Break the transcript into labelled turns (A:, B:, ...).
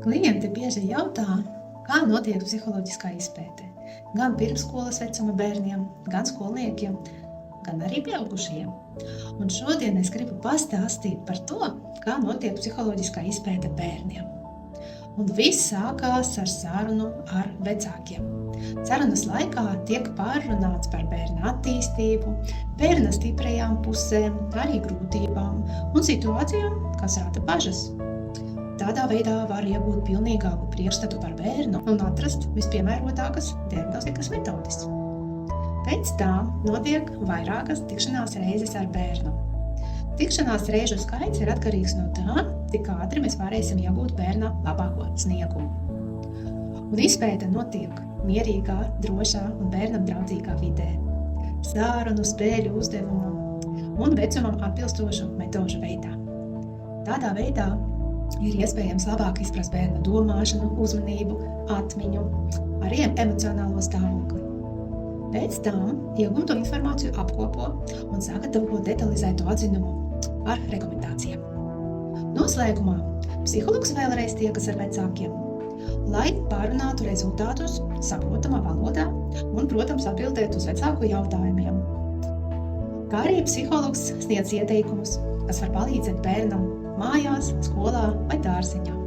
A: Klienti bieži jautā, kā notiek psiholoģiskā izpēte. Gan pirmsskolas vecuma bērniem, gan skolniekiem, gan arī pieaugušajiem. Un šodien es gribu pastāstīt par to, kā notiek psiholoģiskā izpēte bērniem. Un viss sākās ar sarunu ar vecākiem. Sarunas laikā tiek pārrunāts par bērna attīstību, bērna stiprajām pusēm, arī grūtībām un situācijām, kas rada bažas. Tādā veidā var iegūt pilnīgāku priekšstatu par bērnu un atrast vispiemērotākas diagnostikas metodes. Pēc tam notiek vairākas tikšanās reizes ar bērnu. Tikšanās reižu skaits ir atkarīgs no tā, cik ātri mēs varēsim iegūt bērna labāko sniegumu. Un izpēte notiek mierīgā, drošā un bērnam draudzīgā vidē, sārunu, spēļu uzdevumu un vecumam atbilstošu metožu veidā. Tādā veidā ir iespējams labāk izprast bērna domāšanu, uzmanību, atmiņu, arī emocionālo stāvokli. Pēc tam iegūto informāciju apkopo un sagatavo detalizētu atzinumu ar rekomendācijām. Noslēgumā psihologs vēlreiz tiekas ar vecākiem, lai pārunātu rezultātus saprotamā valodā un, protams, atbildētu uz vecāku jautājumiem. Kā arī psihologs sniedz ieteikumus, kas var palīdzēt bērnam mājās, skolā vai dārziņā.